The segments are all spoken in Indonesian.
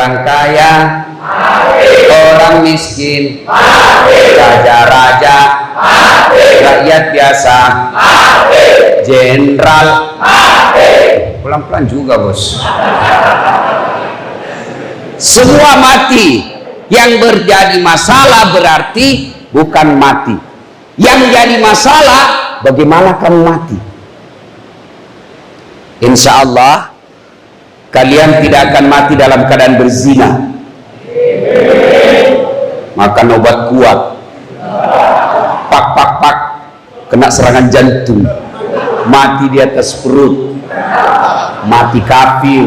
orang kaya, orang miskin, raja-raja, rakyat biasa, jenderal, pelan-pelan juga bos. Semua mati. Yang berjadi masalah berarti bukan mati. Yang jadi masalah bagaimana kamu mati. Insya Allah kalian tidak akan mati dalam keadaan berzina. Makan obat kuat, pak, kena serangan jantung, mati di atas perut, mati kafir.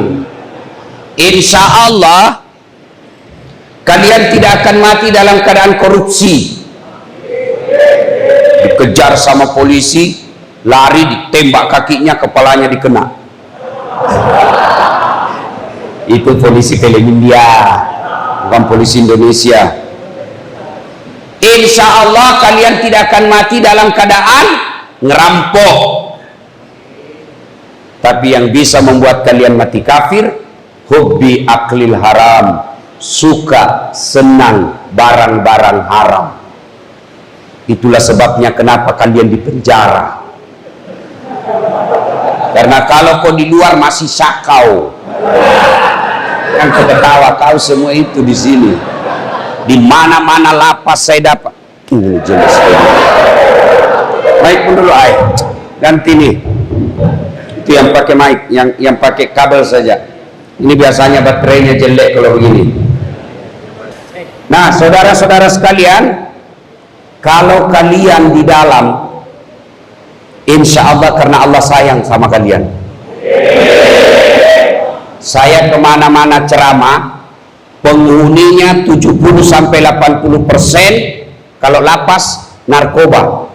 Insya Allah kalian tidak akan mati dalam keadaan korupsi, dikejar sama polisi, lari ditembak kakinya, kepalanya dikena. Itu polisi film India, bukan polisi Indonesia. Insya Allah kalian tidak akan mati dalam keadaan ngerampok. Tapi yang bisa membuat kalian mati kafir, hubbi aklil haram, suka senang barang-barang haram. Itulah sebabnya kenapa kalian di penjara. Karena kalau kau di luar masih sakau, yang ketawa kau semua itu di sini. Di mana-mana lapas saya dapat. Jelas. Mic pun dulu ganti nih. Itu yang pakai mic, yang pakai kabel saja. Ini biasanya baterainya jelek kalau begini. Nah, saudara-saudara sekalian, kalau kalian di dalam, insya Allah karena Allah sayang sama kalian. Saya kemana-mana ceramah, penghuninya 70-80% kalau lapas narkoba.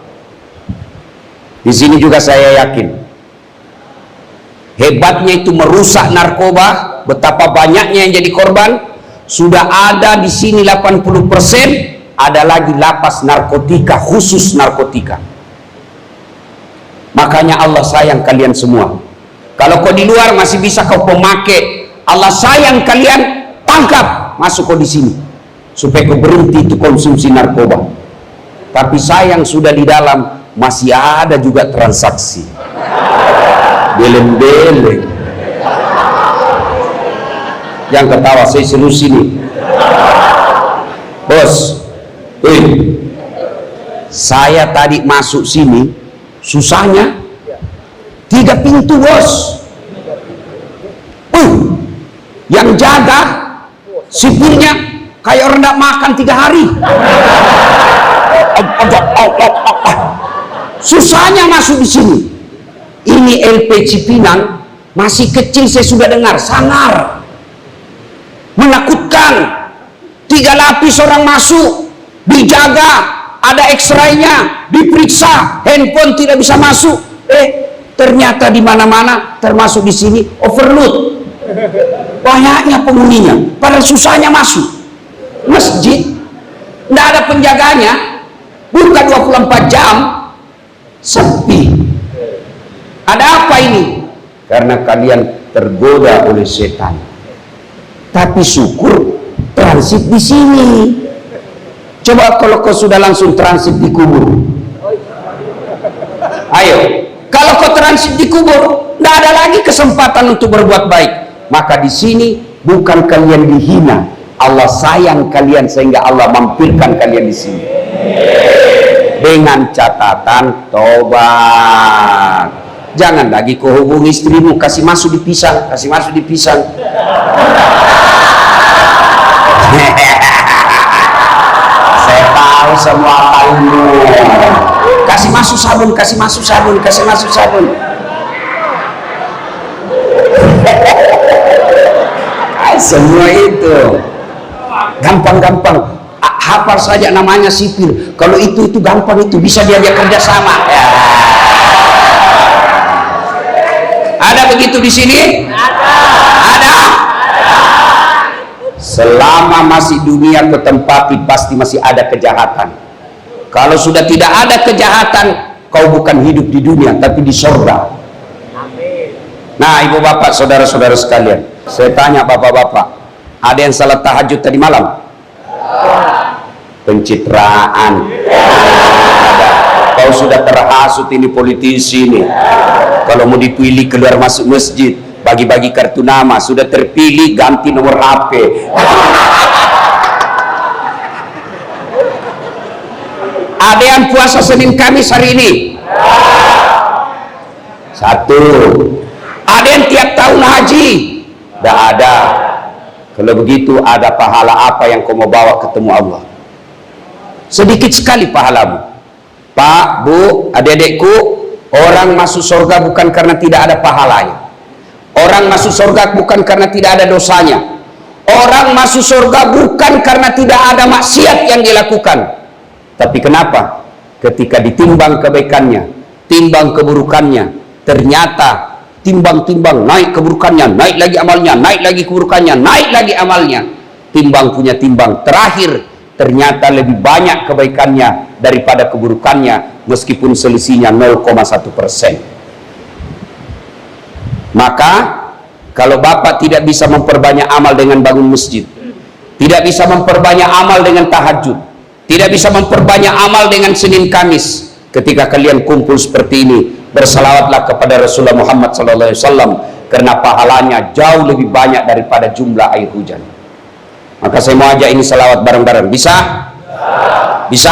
Di sini juga saya yakin. Hebatnya itu merusak narkoba, betapa banyaknya yang jadi korban. Sudah ada di sini 80%, ada lagi lapas narkotika, khusus narkotika. Makanya Allah sayang kalian semua. Kalau kau di luar masih bisa kau pemakai, Allah sayang kalian, tangkap, masuk kau di sini supaya kau berhenti itu konsumsi narkoba. Tapi sayang sudah di dalam masih ada juga transaksi. Beleng-beleng. Yang ketawa saya seluruh sini. Bos, saya tadi masuk sini susahnya 3 pintu bos. Yang jaga sipirnya kayak orang tidak makan 3 hari. Susahnya masuk di sini. Ini LP Cipinang masih kecil, saya sudah dengar sangar, menakutkan. 3 lapis orang masuk, dijaga, ada X-ray-nya, diperiksa, handphone tidak bisa masuk. Ternyata di mana-mana, termasuk di sini, overload. Banyaknya penghuninya, padahal susahnya masuk. Masjid, tidak ada penjaganya, buka 24 jam, sepi. Ada apa ini? Karena kalian tergoda oleh setan. Tapi syukur transit di sini. Coba kalau kau sudah langsung transit di kubur. Ayo, kalau kau transit di kubur, tidak ada lagi kesempatan untuk berbuat baik. Maka di sini bukan kalian dihina, Allah sayang kalian sehingga Allah mampirkan kalian di sini. Dengan catatan tobat. Jangan lagi kau hubungi istrimu, kasih masuk di pisang, kasih masuk di pisang. Saya tahu semua kamu. Kasih masuk sabun, kasih masuk sabun, kasih masuk sabun. Semua itu gampang-gampang. Hafal saja namanya sipil. Kalau itu gampang, itu bisa diajak kerjasama. Ya. Ada begitu di sini? Ada. Selama masih dunia ketempati pasti masih ada kejahatan. Kalau sudah tidak ada kejahatan, kau bukan hidup di dunia tapi di surga. Nah, ibu bapak, saudara-saudara sekalian, saya tanya bapak-bapak, Ada yang salat tahajud tadi malam? Pencitraan. Kau sudah terhasut ini politisi ini. Kalau mau dipilih keluar masuk masjid, bagi-bagi kartu nama, sudah terpilih ganti nomor HP. Ada yang puasa Senin Kamis hari ini? Satu. Ada yang tiap tahun haji? Tidak ada. Kalau begitu ada pahala apa yang kau mau bawa ketemu Allah? Sedikit sekali pahalamu. Pak, Bu, adik-adikku, orang masuk surga bukan karena tidak ada pahalanya. Orang masuk surga bukan karena tidak ada dosanya. Orang masuk surga bukan karena tidak ada maksiat yang dilakukan. Tapi kenapa? Ketika ditimbang kebaikannya, timbang keburukannya, ternyata timbang-timbang, naik keburukannya, naik lagi amalnya, naik lagi keburukannya, naik lagi amalnya. Timbang punya timbang. Terakhir, ternyata lebih banyak kebaikannya daripada keburukannya, meskipun selisihnya 0,1%. Maka, kalau Bapak tidak bisa memperbanyak amal dengan bangun masjid, tidak bisa memperbanyak amal dengan tahajud, tidak bisa memperbanyak amal dengan Senin Kamis, ketika kalian kumpul seperti ini, bersalawatlah kepada Rasulullah Muhammad SAW, karena pahalanya jauh lebih banyak daripada jumlah air hujan. Maka saya mau ajak ini salawat bareng-bareng. Bisa? Bisa?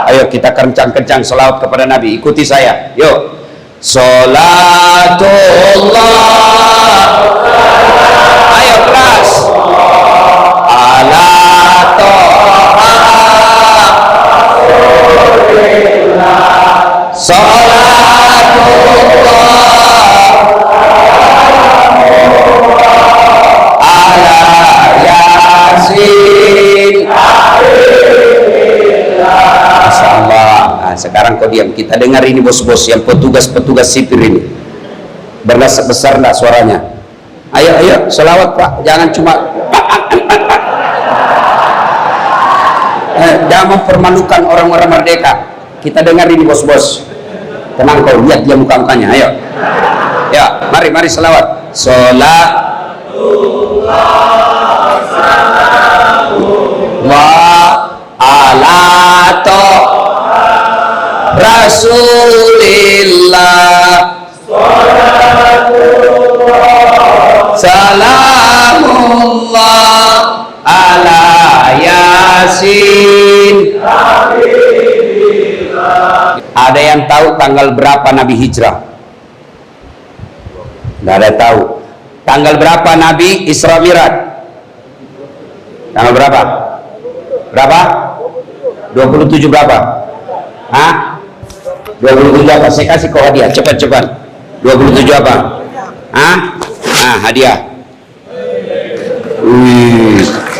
Ayo kita kencang-kencang salawat kepada Nabi. Ikuti saya. Yuk. Salatullah. Ayo keras. Ala Toha. Salatullah. Sekarang kau diam, kita dengar ini bos-bos yang petugas-petugas sipir ini. Besar enggak suaranya? Ayo, ayo, selawat Pak, jangan cuma jangan mempermalukan orang-orang merdeka. Kita dengar ini bos-bos. Tenang kau, lihat dia muka-mukanya, ayo. Ya, mari selawat. Rasulillah, salamullah ala Yasin. Ada yang tahu tanggal berapa Nabi hijrah? Tidak ada tahu. Tanggal berapa Nabi Isra Mi'raj? Tanggal berapa? Berapa? 27 berapa? Hah? 27 apa? Saya kasih kau hadiah, cepat-cepat. 27 apa? Hah? Nah, hadiah.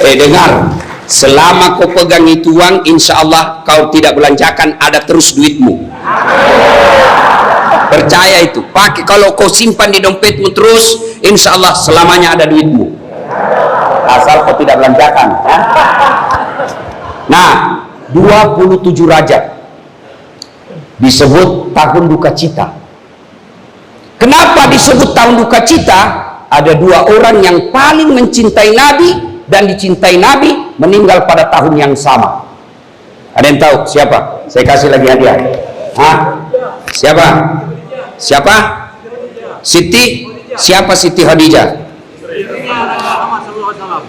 Dengar, selama kau pegang itu uang, insya Allah kau tidak belanjakan, ada terus duitmu. Percaya itu. Pakai, kalau kau simpan di dompetmu terus, insya Allah selamanya ada duitmu. Asal kau tidak belanjakan. Ya? Nah, 27 Rajab disebut tahun duka cita. Kenapa disebut tahun duka cita? Ada dua orang yang paling mencintai Nabi dan dicintai Nabi meninggal pada tahun yang sama. Ada yang tahu siapa? Saya kasih lagi hadiah. Hah? Siapa? Siapa? Siti? Siapa Siti Khadijah?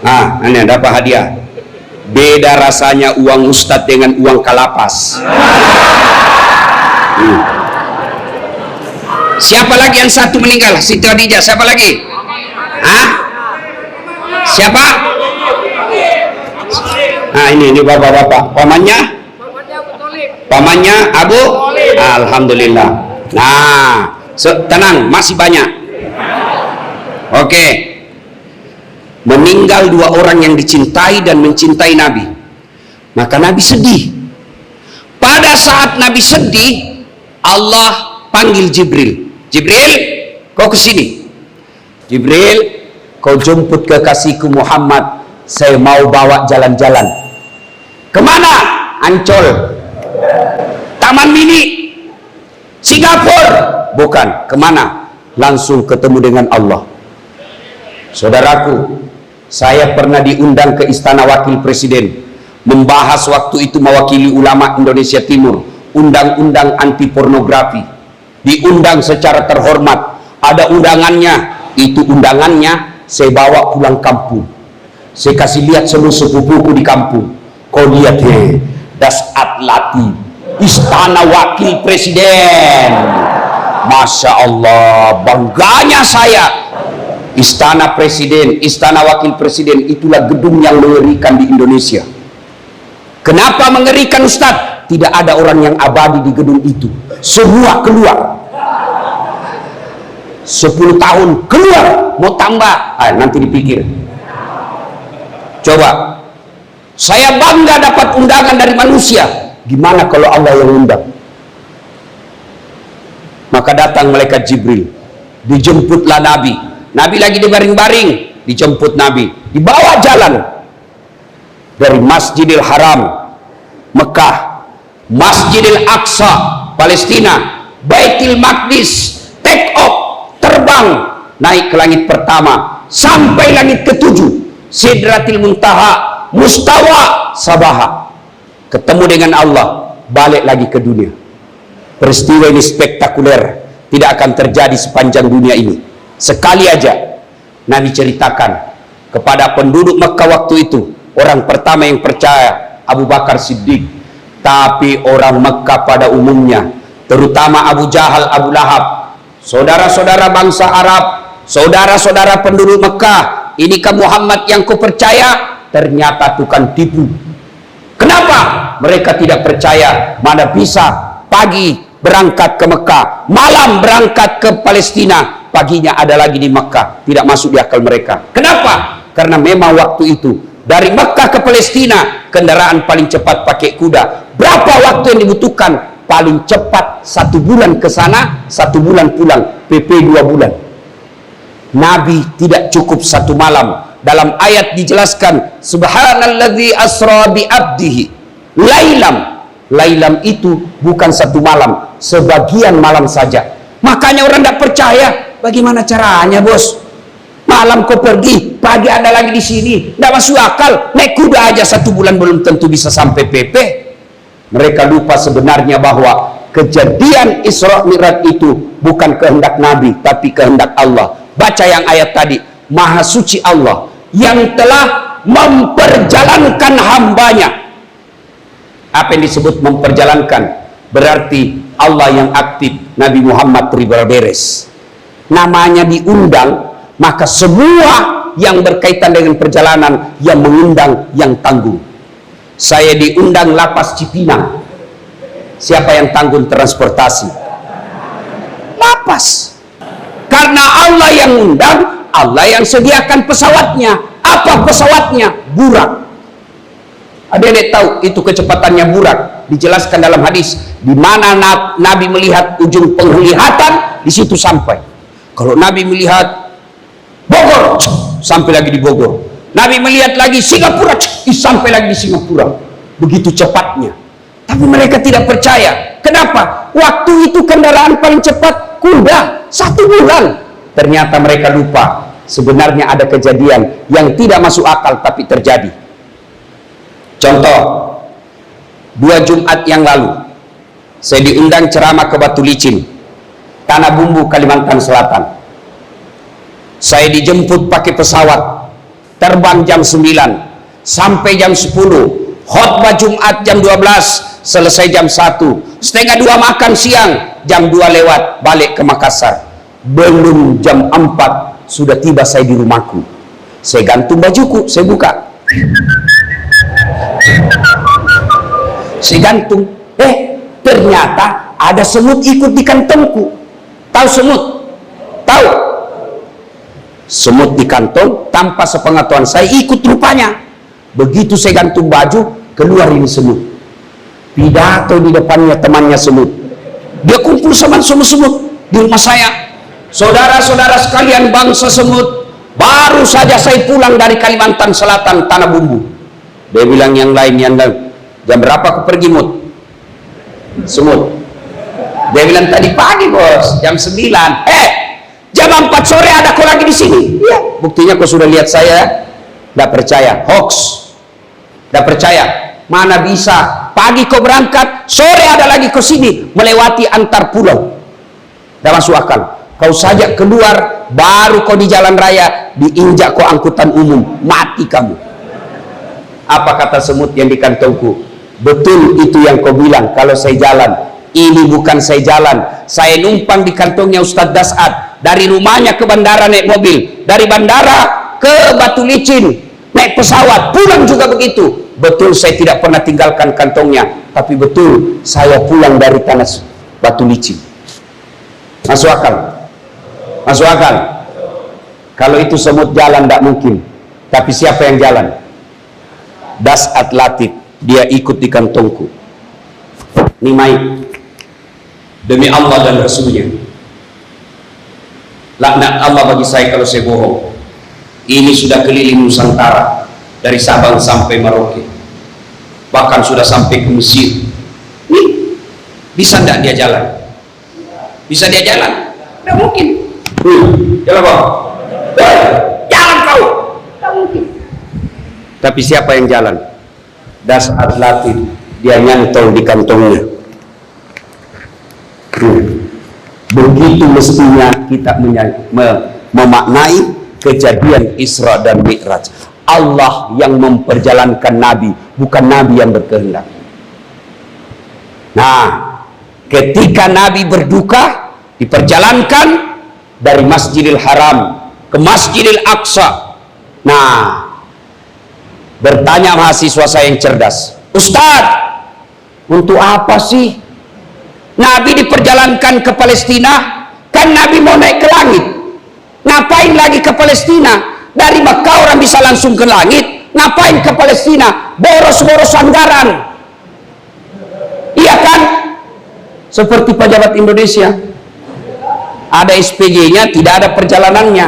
Ah, ini dapat hadiah. Beda rasanya uang ustadz dengan uang kalapas. Siapa lagi yang satu meninggal? Siti Khadijah. Siapa lagi? Hah? Siapa? Nah, ini bapak-bapak. Pamannya? Pamannya Abu? Alhamdulillah. Nah, tenang, masih banyak. Oke. Meninggal dua orang yang dicintai dan mencintai Nabi. Maka Nabi sedih. Pada saat Nabi sedih, Allah panggil Jibril. Jibril, kau ke sini. Jibril, kau jemput kekasihku Muhammad. Saya mau bawa jalan-jalan. Kemana? Ancol. Taman Mini. Singapura. Bukan. Kemana? Langsung ketemu dengan Allah. Saudaraku, Saya pernah diundang ke Istana Wakil Presiden, membahas waktu itu mewakili ulama Indonesia Timur, undang-undang anti pornografi. Diundang secara terhormat, ada undangannya. Itu undangannya saya bawa pulang kampung. Saya kasih lihat semua sepupuku di kampung. Kau lihat das atlati Istana Wakil Presiden. Masya Allah, bangganya saya. Istana Presiden, Istana Wakil Presiden, itulah gedung yang mengerikan di Indonesia. Kenapa mengerikan Ustadz? Tidak ada orang yang abadi di gedung itu. Semua keluar. 10 tahun keluar, mau tambah, nanti dipikir. Coba, saya bangga dapat undangan dari manusia. Gimana kalau Allah yang undang? Maka datang malaikat Jibril, dijemputlah Nabi. Nabi lagi dibaring-baring, dijemput Nabi, dibawa jalan dari Masjidil Haram Mekah, Masjidil Aqsa Palestina, Baitul Maqdis, take off, terbang naik ke langit pertama sampai langit ketujuh, Sidratil Muntaha, Mustawa Sabaha, ketemu dengan Allah, balik lagi ke dunia. Peristiwa ini spektakuler, tidak akan terjadi sepanjang dunia ini. Sekali aja Nabi ceritakan kepada penduduk Mekah waktu itu, orang pertama yang percaya Abu Bakar Siddiq. Tapi orang Mekah pada umumnya, terutama Abu Jahal, Abu Lahab, saudara-saudara bangsa Arab, saudara-saudara penduduk Mekah, inikah Muhammad yang kau percaya? Ternyata tukang tipu. Kenapa? Mereka tidak percaya. Mana bisa pagi berangkat ke Mekah, malam berangkat ke Palestina, paginya ada lagi di Mekah. Tidak masuk di akal mereka. Kenapa? Karena memang waktu itu dari Mekah ke Palestina, kendaraan paling cepat pakai kuda. Berapa waktu yang dibutuhkan? Paling cepat 1 bulan ke sana, 1 bulan pulang, PP 2 bulan. Nabi tidak cukup 1 malam. Dalam ayat dijelaskan, Subhanalladzi asra bi abdihi lailam. Lailam itu bukan 1 malam, sebagian malam saja. Makanya orang tidak percaya. Bagaimana caranya, bos? Malam kau pergi, pagi ada lagi di sini. Tidak masuk akal. Naik kuda aja 1 bulan belum tentu bisa sampai PP. Mereka lupa sebenarnya bahwa kejadian Isra Mi'raj itu bukan kehendak Nabi, tapi kehendak Allah. Baca yang ayat tadi, Maha Suci Allah yang telah memperjalankan hambanya. Apa yang disebut memperjalankan? Berarti Allah yang aktif, Nabi Muhammad terima beres. Namanya diundang, maka semua yang berkaitan dengan perjalanan yang mengundang, yang tanggung. Saya diundang Lapas Cipinang. Siapa yang tanggung transportasi? Lapas. Karena Allah yang undang, Allah yang sediakan pesawatnya. Apa pesawatnya? Burak. Ada yang tahu itu kecepatannya burak? Dijelaskan dalam hadis, di mana Nabi melihat ujung penglihatan, di situ sampai. Kalau Nabi melihat Bogor, sampai lagi di Bogor. Nabi melihat lagi Singapura, sampai lagi di Singapura. Begitu cepatnya. Tapi mereka tidak percaya. Kenapa? Waktu itu kendaraan paling cepat kuda, 1 bulan. Ternyata mereka lupa. Sebenarnya ada kejadian yang tidak masuk akal tapi terjadi. Contoh, 2 Jumat yang lalu, saya diundang ceramah ke Batu Licin, Tanah Bumbu, Kalimantan Selatan. Saya dijemput pakai pesawat, terbang jam 9 sampai jam 10, khutbah Jumat jam 12, selesai jam 1, setengah 2 makan siang, jam 2 lewat, balik ke Makassar. Belum jam 4 sudah tiba saya di rumahku. Saya gantung bajuku, saya buka, saya gantung. Ternyata ada semut ikut di kantongku. Tahu semut? Tahu? Semut di kantong, tanpa sepengetahuan saya ikut rupanya. Begitu saya gantung baju, keluar ini semut. Pidato di depannya temannya semut. Dia kumpul sama semut di rumah saya. Saudara-saudara sekalian bangsa semut, baru saja saya pulang dari Kalimantan Selatan, Tanah Bumbu. Dia bilang yang lain, jam berapa aku pergi, Mut? Semut. Dia bilang tadi pagi, bos, jam 9. Jam 4 sore ada kau lagi di sini. Iya, buktinya kau sudah lihat saya. Tidak percaya, hoax. Tidak percaya. Mana bisa? Pagi kau berangkat, sore ada lagi kau sini, melewati antar pulau. Tidak masuk akal. Kau saja keluar, baru kau di jalan raya, diinjak kau angkutan umum, mati kamu. Apa kata semut yang di kantongku? Betul itu yang kau bilang, kalau saya jalan. Ini bukan saya jalan, saya numpang di kantongnya Ustadz Das'ad. Dari rumahnya ke bandara naik mobil, dari bandara ke Batu Licin naik pesawat, pulang juga begitu. Betul saya tidak pernah tinggalkan kantongnya, tapi betul saya pulang dari tanah Batu Licin. Masuk akal? Masuk akal? Kalau itu semut jalan tidak mungkin. Tapi siapa yang jalan? Das'ad Latif, dia ikut di kantongku. Nimai, demi Allah dan Rasulnya, laknat Allah bagi saya kalau saya bohong. Ini sudah keliling Nusantara, dari Sabang sampai Merauke, bahkan sudah sampai ke Mesir. Nih, bisa tidak dia jalan? Bisa dia jalan? Tidak mungkin. Jalan kau, jalan kau, tidak mungkin. Tapi siapa yang jalan? Das'ad Latif, dia nyantol di kantongnya. Begitu mestinya kita memaknai kejadian Isra dan Mi'raj. Allah yang memperjalankan Nabi, bukan Nabi yang berkehendak. Nah, ketika Nabi berduka, diperjalankan dari Masjidil Haram ke Masjidil Aqsa. Nah, bertanya mahasiswa saya yang cerdas, Ustadz, untuk apa sih Nabi diperjalankan ke Palestina? Kan Nabi mau naik ke langit, ngapain lagi ke Palestina? Dari Mekah orang bisa langsung ke langit, ngapain ke Palestina? Boros-boros anggaran. Iya kan? Seperti pejabat Indonesia, ada SPG-nya, tidak ada perjalanannya.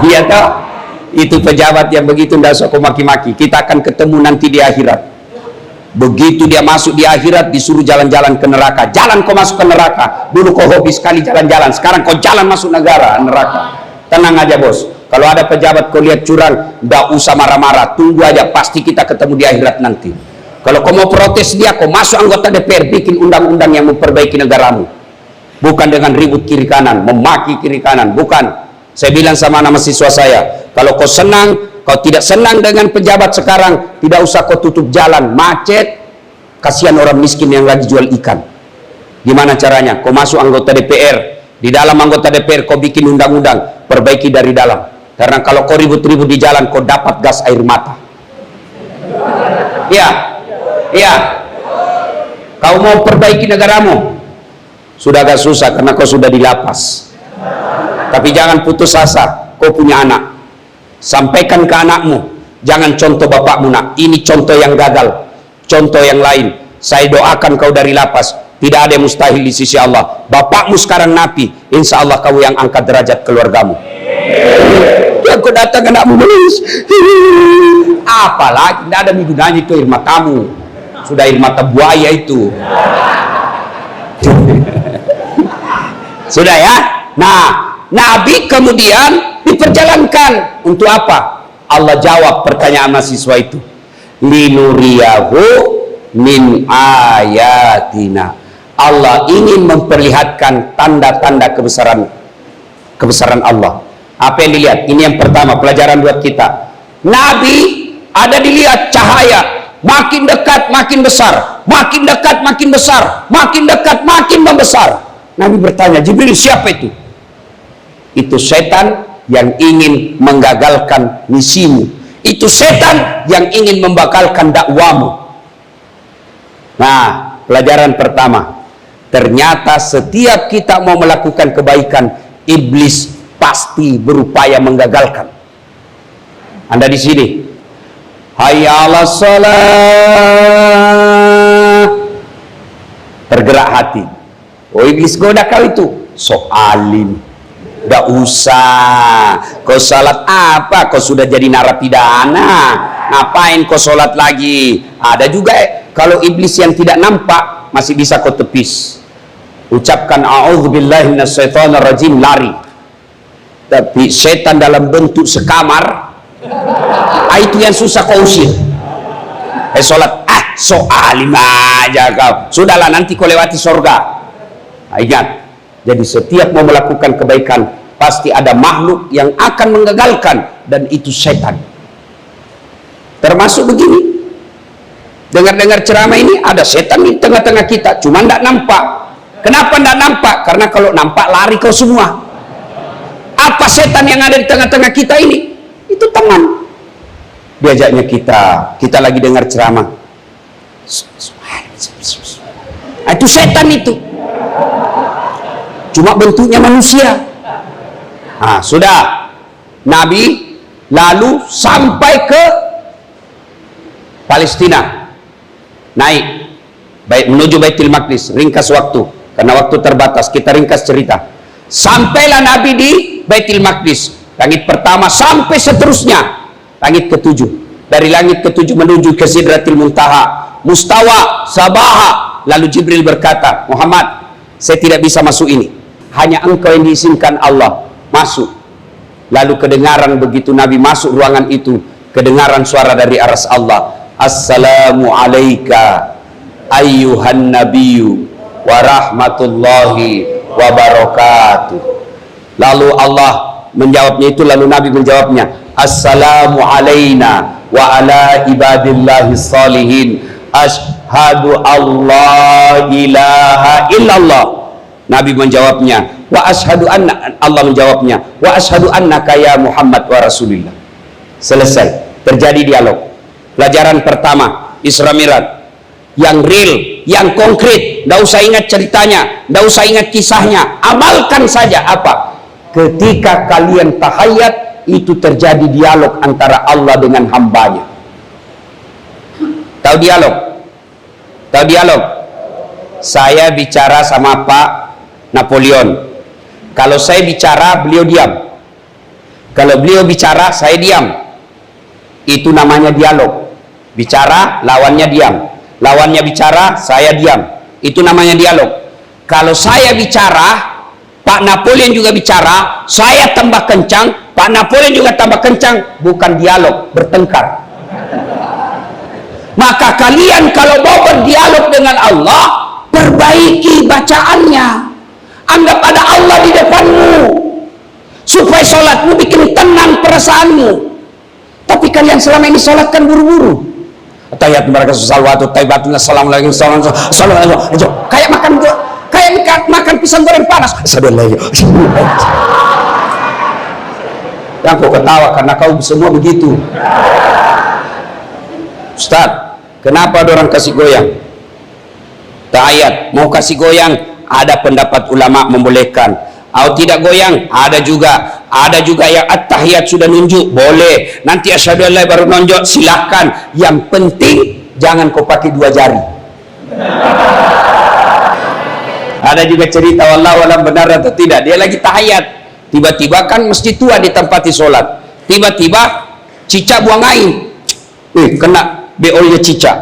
Iya toh? Itu pejabat yang begitu, ndak usah kau maki-maki. Kita akan ketemu nanti di akhirat. Begitu dia masuk di akhirat, disuruh jalan-jalan ke neraka. Jalan kau masuk ke neraka. Dulu kau hobi sekali jalan-jalan, sekarang kau jalan masuk neraka. Tenang aja bos, kalau ada pejabat kau lihat curang, ndak usah marah-marah, tunggu aja, pasti kita ketemu di akhirat nanti. Kalau kau mau protes dia, kau masuk anggota DPR, bikin undang-undang yang memperbaiki negaramu. Bukan dengan ribut kiri kanan, memaki kiri kanan, bukan. Saya bilang sama anak mahasiswa saya, kalau kau senang, kau tidak senang dengan pejabat sekarang, tidak usah kau tutup jalan, macet. Kasihan orang miskin yang lagi jual ikan. Gimana caranya? Kau masuk anggota DPR, di dalam anggota DPR kau bikin undang-undang, perbaiki dari dalam. Karena kalau kau ribut-ribut di jalan, kau dapat gas air mata. Iya, iya. Kau mau perbaiki negaramu, sudah agak susah karena kau sudah di lapas. Tapi jangan putus asa, kau punya anak. Sampaikan ke anakmu, jangan contoh bapakmu nak, ini contoh yang gagal, contoh yang lain. Saya doakan kau dari lapas, tidak ada yang mustahil di sisi Allah. Bapakmu sekarang napi, insya Allah kau yang angkat derajat keluargamu. Yang kau datang anakmu menulis, apalagi tidak ada gunanya itu air matamu, sudah air mata buaya itu. Sudah ya. Nah, Nabi kemudian diperjalankan untuk apa? Allah jawab pertanyaan mahasiswa itu, linuriyahu min ayatina. Allah ingin memperlihatkan tanda-tanda kebesaran Allah. Apa yang dilihat? Ini yang pertama, pelajaran buat kita. Nabi ada dilihat cahaya, makin dekat makin besar, makin dekat makin besar, makin dekat makin membesar. Nabi bertanya, Jibril, siapa itu? Itu setan yang ingin menggagalkan misimu. Itu setan yang ingin membatalkan dakwamu. Nah, pelajaran pertama, ternyata setiap kita mau melakukan kebaikan, iblis pasti berupaya menggagalkan. Anda di sini, hayya 'alas shalah, tergerak hati. Oh, iblis goda kau itu, sok alim, gak usah kau salat apa, kau sudah jadi narapidana, ngapain kau sholat lagi? Ada juga kalau iblis yang tidak nampak masih bisa kau tepis, ucapkan a'udzubillahi minasyaitonirrajim, lari. Tapi setan dalam bentuk sekamar, itu yang susah kau usir. Sholat, so alim aja kau, sudahlah nanti kau lewati surga. Ingat, jadi setiap mau melakukan kebaikan pasti ada makhluk yang akan menggagalkan, dan itu setan. Termasuk begini, dengar-dengar ceramah ini ada setan di tengah-tengah kita, cuma tidak nampak. Kenapa tidak nampak? Karena kalau nampak lari kau semua. Apa setan yang ada di tengah-tengah kita ini? Itu tangan. Diajaknya kita lagi dengar ceramah, itu setan itu. Cuma bentuknya manusia. Sudah, Nabi lalu sampai ke Palestina, naik menuju Baitul Maqdis. Ringkas waktu karena waktu terbatas, kita ringkas cerita. Sampailah Nabi di Baitul Maqdis, langit pertama sampai seterusnya langit ketujuh. Dari langit ketujuh menuju ke Sidratil Muntaha, Mustawa, Sabaha. Lalu Jibril berkata, Muhammad, saya tidak bisa masuk ini, hanya engkau yang diizinkan Allah masuk. Lalu kedengaran begitu Nabi masuk ruangan itu, kedengaran suara dari aras Allah, Assalamu alayka ayyuhan nabiyyu wa rahmatullahi wa barakatuh. Lalu Allah menjawabnya itu, lalu Nabi menjawabnya, Assalamu alayna wa ala ibadillahi salihin, ashadu Allah ilaha illallah. Nabi menjawabnya, wa ashadu anna, Allah menjawabnya, wa ashadu annaka ya Muhammad wa Rasulillah. Selesai, terjadi dialog. Pelajaran pertama, Isra Mi'raj, yang real, yang konkret. Tidak usah ingat ceritanya, tidak usah ingat kisahnya, amalkan saja. Apa? Ketika kalian tahayat, itu terjadi dialog antara Allah dengan hambanya. Tahu dialog? Tahu dialog? Saya bicara sama Pak Napoleon, kalau saya bicara beliau diam, kalau beliau bicara saya diam. Itu namanya dialog. Bicara, lawannya diam, lawannya bicara, saya diam. Itu namanya dialog. Kalau saya bicara, Pak Napoleon juga bicara, saya tambah kencang, Pak Napoleon juga tambah kencang, bukan dialog, bertengkar. Maka kalian kalau mau berdialog dengan Allah, perbaiki bacaannya. Anggap ada Allah di depanmu, supaya sholatmu bikin tenang perasaanmu. Tapi kalian selama ini sholat kan buru-buru. Tahiyat mereka salawatu taibatun assalamualaikum assalamualaikum, kayak makan pisang goreng panas. Yang kau ketawa karena kau semua begitu. Ustaz, kenapa ada orang kasih goyang? Tahiyat mau kasih goyang, ada pendapat ulama membolehkan. Atau tidak goyang, ada juga yang at-tahiyat sudah nunjuk, boleh. Nanti asyhadu an la baru nonjok, silahkan. Yang penting jangan kau pakai dua jari. Ada juga cerita, wallahu alam benar atau tidak, dia lagi tahiyat, tiba-tiba kan mesti tua ditempati sholat, tiba-tiba cicak buang air, kena beolnya cicak,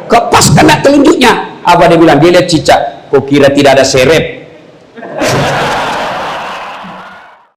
kepas kena telunjuknya. Apa dia bilang? Dia lihat cicak, kok kira tidak ada serep,